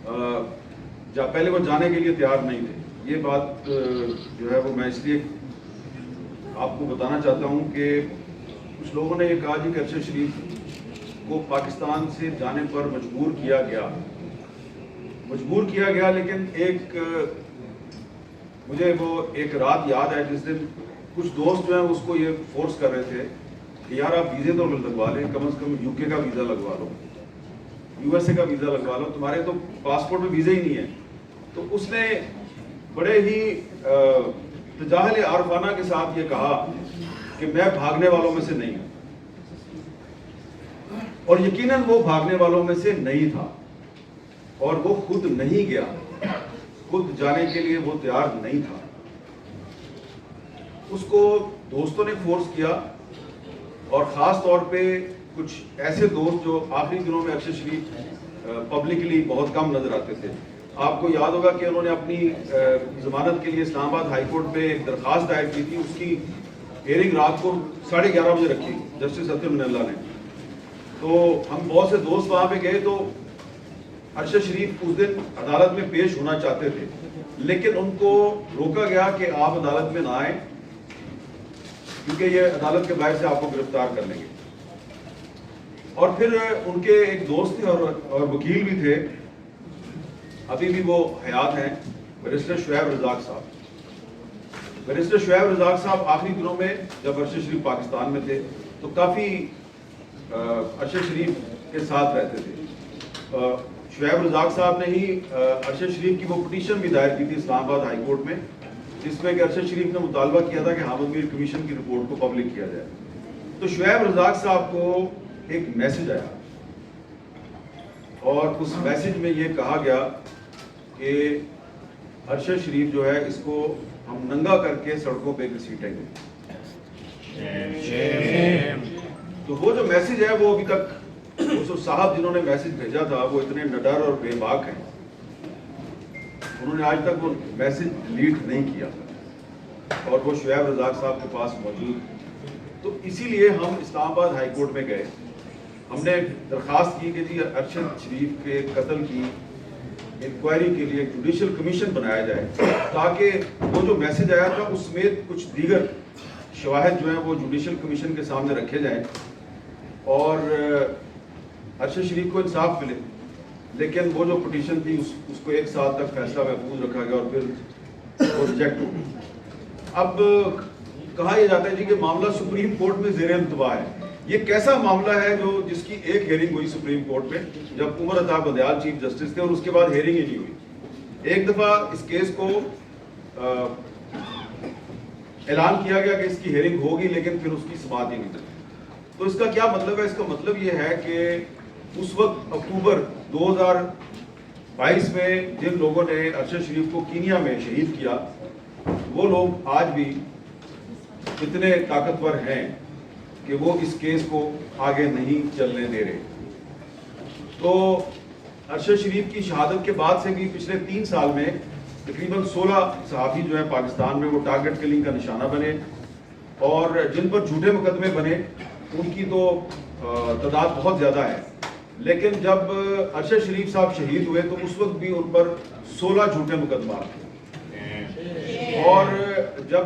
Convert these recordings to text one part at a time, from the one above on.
پہلے وہ جانے کے لیے تیار نہیں تھے. یہ بات جو ہے وہ میں اس لیے آپ کو بتانا چاہتا ہوں کہ کچھ لوگوں نے یہ کہا جی کہ ارشد شریف کو پاکستان سے جانے پر مجبور کیا گیا, لیکن مجھے وہ ایک رات یاد ہے جس دن کچھ دوست جو ہیں اس کو یہ فورس کر رہے تھے کہ یار آپ ویزے تو لگوا لیں, کم از کم یو کے کا ویزا لگوا لو, یو ایس اے کا ویزا لگوا لو, تمہارے تو پاسپورٹ میں ویزا ہی نہیں ہے. تو اس نے بڑے ہی تجاہل عارفانہ کے ساتھ یہ کہا کہ میں بھاگنے والوں میں سے نہیں ہوں, اور یقیناً وہ بھاگنے والوں میں سے نہیں تھا, اور وہ خود نہیں گیا, خود جانے کے لیے وہ تیار نہیں تھا. اس کو دوستوں نے فورس کیا, اور خاص طور پہ کچھ ایسے دوست جو آخری دنوں میں ارشد شریف پبلکلی بہت کم نظر آتے تھے. آپ کو یاد ہوگا کہ انہوں نے اپنی ضمانت کے لیے اسلام آباد ہائی کورٹ میں ایک درخواست دائر کی تھی, اس کی ہیئرنگ رات کو 11:30 بجے رکھی جسٹس ستیہ من اللہ نے. تو ہم بہت سے دوست وہاں پہ گئے, تو ارشد شریف اس دن عدالت میں پیش ہونا چاہتے تھے, لیکن ان کو روکا گیا کہ آپ عدالت میں نہ آئیں کیونکہ یہ عدالت کے باہر سے آپ کو گرفتار کر لیں گے. اور پھر ان کے ایک دوست تھے اور وکیل بھی تھے, ابھی بھی وہ حیات ہیں, بیرسٹر شعیب رزاق صاحب. بیرسٹر شعیب رزاق صاحب آخری دنوں میں جب ارشد شریف پاکستان میں تھے تو کافی ارشد شریف کے ساتھ رہتے تھے. شعیب رزاق صاحب نے ہی ارشد شریف کی وہ پٹیشن بھی دائر کی تھی اسلام آباد ہائی کورٹ میں, جس میں کہ ارشد شریف نے مطالبہ کیا تھا کہ حامد میر کمیشن کی رپورٹ کو پبلک کیا جائے. تو شعیب رزاق صاحب کو ایک میسج آیا, اور اس میسج میں یہ کہا گیا کہ ارشد شریف جو ہے اس کو ہم ننگا کر کے سڑکوں پہ گھسیٹیں گے. تو وہ جو میسج ہے وہ ابھی تک اس صاحب جنہوں نے میسج بھیجا تھا وہ اتنے نڈر اور بے باک ہیں, انہوں نے آج تک وہ میسج ڈیلیٹ نہیں کیا, اور وہ شعیب رزاق صاحب کے پاس موجود. تو اسی لیے ہم اسلام آباد ہائی کورٹ میں گئے, ہم نے درخواست کی کہ جی ارشد شریف کے قتل کی انکوائری کے لیے ایک جوڈیشل کمیشن بنایا جائے, تاکہ وہ جو میسج آیا تھا اس میں کچھ دیگر شواہد جو ہیں وہ جوڈیشل کمیشن کے سامنے رکھے جائیں اور ارشد شریف کو انصاف ملے. لیکن وہ جو پٹیشن تھی اس کو 1 سال تک فیصلہ محفوظ رکھا گیا, اور پھر وہ ریجیکٹ ہو گئی. اب کہا یہ جاتا ہے جی کہ معاملہ سپریم کورٹ میں زیر انتباہ ہے. یہ کیسا معاملہ ہے جس کی ایک ہیئرنگ ہوئی سپریم کورٹ میں جب عمر عطا بندیال چیف جسٹس تھے, اور اس کے بعد ہیئرنگ ہی نہیں ہوئی. ایک دفعہ اس کیس کو اعلان کیا گیا کہ اس کی ہیئرنگ ہوگی, لیکن پھر اس کی سماعت ہی نہیں تھی. تو اس کا کیا مطلب ہے؟ اس کا مطلب یہ ہے کہ اس وقت اکتوبر 2022 میں جن لوگوں نے ارشد شریف کو کینیا میں شہید کیا, وہ لوگ آج بھی اتنے طاقتور ہیں کہ وہ اس کیس کو آگے نہیں چلنے دے رہے. تو ارشد شریف کی شہادت کے بعد سے بھی پچھلے 3 سال میں تقریباً 16 صحافی جو ہیں پاکستان میں وہ ٹارگٹ کلنگ کا نشانہ بنے, اور جن پر جھوٹے مقدمے بنے ان کی تو تعداد بہت زیادہ ہے. لیکن جب ارشد شریف صاحب شہید ہوئے تو اس وقت بھی ان پر 16 جھوٹے مقدمات تھے. اور جب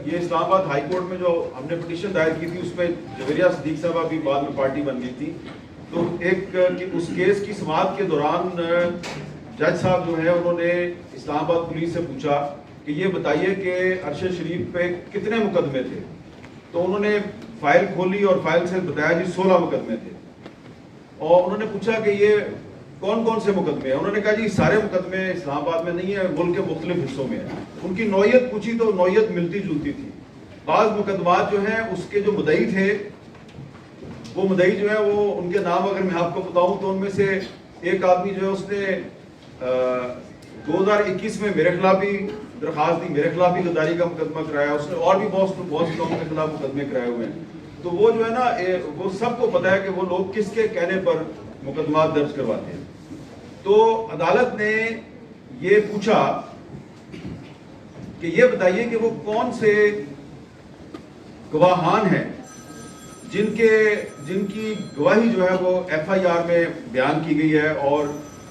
یہ اسلام آباد ہائی کورٹ میں جو ہم نے پٹیشن دائر کی تھی اس میں جویریہ صدیق صاحبہ بھی بعد میں پارٹی بن گئی تھی. تو اس کیس کی سماعت کے دوران جج صاحب جو ہیں انہوں نے اسلام آباد پولیس سے پوچھا کہ یہ بتائیے کہ ارشد شریف پہ کتنے مقدمے تھے. تو انہوں نے فائل کھولی اور فائل سے بتایا جی 16 مقدمے تھے. اور انہوں نے پوچھا کہ یہ کون کون سے مقدمے ہیں؟ انہوں نے کہا جی سارے مقدمے اسلام آباد میں نہیں ہیں, ملک کے مختلف حصوں میں ہیں. ان کی نوعیت پوچھی تو نوعیت ملتی جلتی تھی. بعض مقدمات جو ہیں اس کے جو مدعی تھے وہ مدعی جو ہے وہ ان کے نام اگر میں آپ کو بتاؤں تو ان میں سے ایک آدمی جو ہے اس نے 2021 میں میرے خلاف بھی درخواست دی, میرے خلاف بھی غداری کا مقدمہ کرایا, اس نے اور بھی بہت سے لوگوں کے خلاف مقدمے کرائے ہوئے ہیں. تو وہ جو ہے نا وہ سب کو پتا ہے کہ وہ لوگ کس کے کہنے پر مقدمات درج کرواتے ہیں. تو عدالت نے یہ پوچھا کہ یہ بتائیے کہ وہ کون سے گواہان ہیں جن کی گواہی جو ہے وہ ایف آئی آر میں بیان کی گئی ہے اور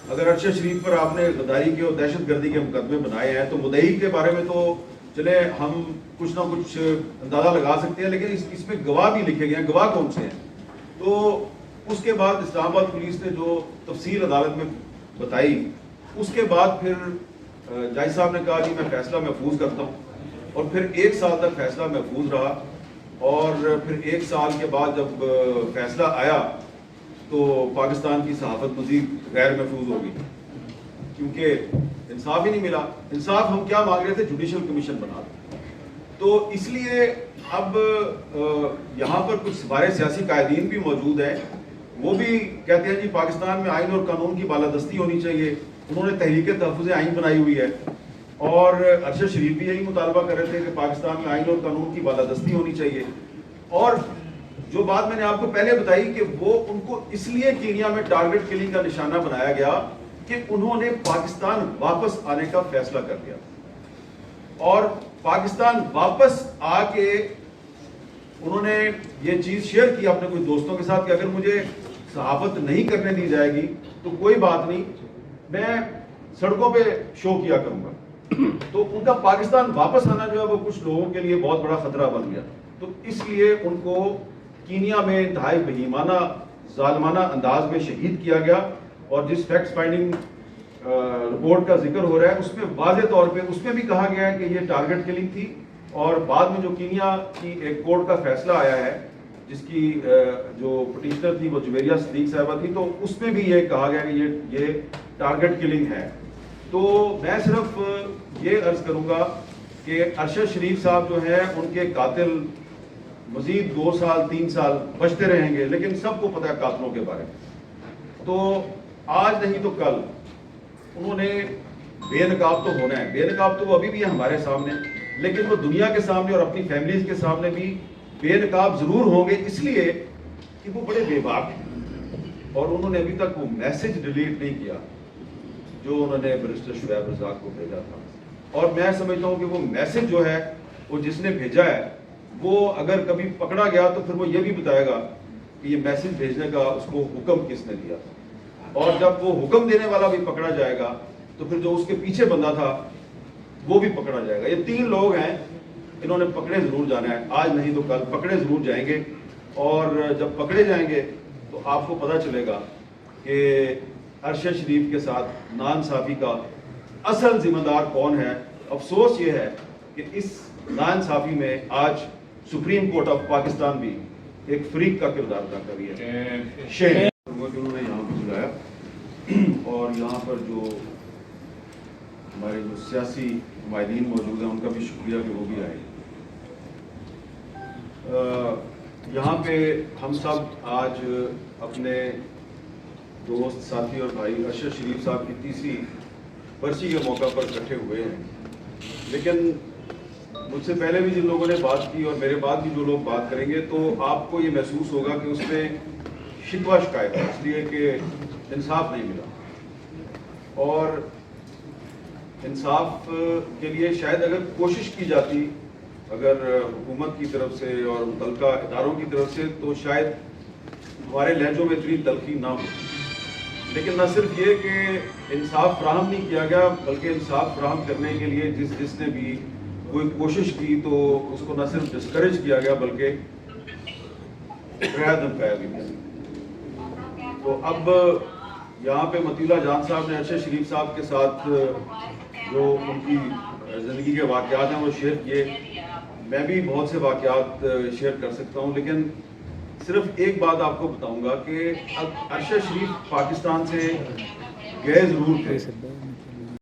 اگر ارشد شریف پر آپ نے غداری کے اور دہشت گردی کے مقدمے بنائے ہیں تو مدعی کے بارے میں تو چلے ہم کچھ نہ کچھ اندازہ لگا سکتے ہیں، لیکن اس میں گواہ بھی لکھے گئے ہیں، گواہ کون سے ہیں؟ تو اس کے بعد اسلام آباد پولیس نے جو تفصیل عدالت میں بتائی، اس کے بعد پھر جج صاحب نے کہا کہ میں فیصلہ محفوظ کرتا ہوں، اور پھر 1 سال تک فیصلہ محفوظ رہا، اور پھر 1 سال کے بعد جب فیصلہ آیا تو پاکستان کی صحافت مزید غیر محفوظ ہو گئی، کیونکہ انصاف ہی نہیں ملا۔ انصاف ہم کیا مانگ رہے تھے؟ جوڈیشل کمیشن بنا دیں۔ تو اس لیے اب یہاں پر کچھ ہمارے سیاسی قائدین بھی موجود ہیں، وہ بھی کہتے ہیں جی پاکستان میں آئین اور قانون کی بالادستی ہونی چاہیے۔ انہوں نے تحریک تحفظ آئین بنائی ہوئی ہے، اور ارشد شریف بھی یہی مطالبہ کر رہے تھے کہ پاکستان میں آئین اور قانون کی بالادستی ہونی چاہیے۔ اور جو بات میں نے آپ کو پہلے بتائی کہ وہ ان کو اس لیے کینیا میں ٹارگٹ کلنگ کا نشانہ بنایا گیا کہ انہوں نے پاکستان واپس آنے کا فیصلہ کر لیا، اور پاکستان واپس آ کے انہوں نے یہ چیز شیئر کی اپنے کچھ دوستوں کے ساتھ کہ اگر مجھے صحافت نہیں کرنے دی جائے گی تو کوئی بات نہیں، میں سڑکوں پہ شو کیا کروں گا۔ تو ان کا پاکستان واپس آنا جو ہے وہ کچھ لوگوں کے لیے بہت بڑا خطرہ بن گیا، تو اس لیے ان کو کینیا میں انتہائی بہیمانہ ظالمانہ انداز میں شہید کیا گیا۔ اور جس فیکٹ فائنڈنگ رپورٹ کا ذکر ہو رہا ہے اس میں واضح طور پہ اس میں بھی کہا گیا ہے کہ یہ ٹارگٹ کلنگ تھی، اور بعد میں جو کینیا کی ایک کورٹ کا فیصلہ آیا ہے جس کی جو پٹیشنر تھی وہ جویریہ صدیق صاحبہ تھی، تو اس میں بھی یہ کہا گیا کہ یہ ٹارگٹ کلنگ ہے۔ تو میں صرف یہ عرض کروں گا کہ ارشد شریف صاحب جو ہیں ان کے قاتل مزید 2 سال 3 سال بچتے رہیں گے، لیکن سب کو پتہ ہے قاتلوں کے بارے میں۔ تو آج نہیں تو کل انہوں نے بے نقاب تو ہونا ہے، بے نقاب تو وہ ابھی بھی ہے ہمارے سامنے، لیکن وہ دنیا کے سامنے اور اپنی فیملیز کے سامنے بھی بے نقاب ضرور ہوں گے، اس لیے کہ وہ بڑے بے باک ہیں، اور انہوں نے ابھی تک وہ میسج ڈیلیٹ نہیں کیا جو انہوں نے بیرسٹر شعیب رزاق کو بھیجا تھا۔ اور میں سمجھتا ہوں کہ وہ میسج جو ہے وہ جس نے بھیجا ہے وہ اگر کبھی پکڑا گیا تو پھر وہ یہ بھی بتائے گا کہ یہ میسج بھیجنے کا اس کو حکم کس نے دیا تھا، اور جب وہ حکم دینے والا بھی پکڑا جائے گا تو پھر جو اس کے پیچھے بندہ تھا وہ بھی پکڑا جائے گا۔ یہ 3 لوگ ہیں، انہوں نے پکڑے ضرور جانا ہے، آج نہیں تو کل پکڑے ضرور جائیں گے، اور جب پکڑے جائیں گے تو آپ کو پتہ چلے گا کہ ارشد شریف کے ساتھ ناانصافی کا اصل ذمہ دار کون ہے۔ افسوس یہ ہے کہ اس ناانصافی میں آج سپریم کورٹ آف پاکستان بھی ایک فریق کا کردار ادا کر رہی ہے۔ انہوں نے یہاں پہ بلایا، اور یہاں پر جو ہمارے جو سیاسی قائدین موجود ہیں ان کا بھی شکریہ کہ وہ بھی آئے۔ یہاں پہ ہم سب آج اپنے دوست ساتھی اور بھائی ارشد شریف صاحب کی 3ری برسی کے موقع پر اکٹھے ہوئے ہیں، لیکن مجھ سے پہلے بھی جن لوگوں نے بات کی اور میرے بعد بھی جو لوگ بات کریں گے تو آپ کو یہ محسوس ہوگا کہ اس میں شکوہ شکایت ہے، اس لیے کہ انصاف نہیں ملا، اور انصاف کے لیے شاید اگر کوشش کی جاتی اگر حکومت کی طرف سے اور متعلقہ اداروں کی طرف سے تو شاید ہمارے لہجوں میں اتنی تلخی نہ ہو، لیکن نہ صرف یہ کہ انصاف فراہم نہیں کیا گیا بلکہ انصاف فراہم کرنے کے لیے جس نے بھی کوئی کوشش کی تو اس کو نہ صرف ڈسکریج کیا گیا بلکہ ڈرایا دھمکایا بھی گیا۔ تو اب یہاں پہ مطیع اللہ جان صاحب نے ارشد شریف صاحب کے ساتھ جو ان کی زندگی کے واقعات ہیں وہ شیئر کیے، میں بھی بہت سے واقعات شیئر کر سکتا ہوں، لیکن صرف ایک بات آپ کو بتاؤں گا کہ اب ارشد شریف پاکستان سے گئے ضرور تھے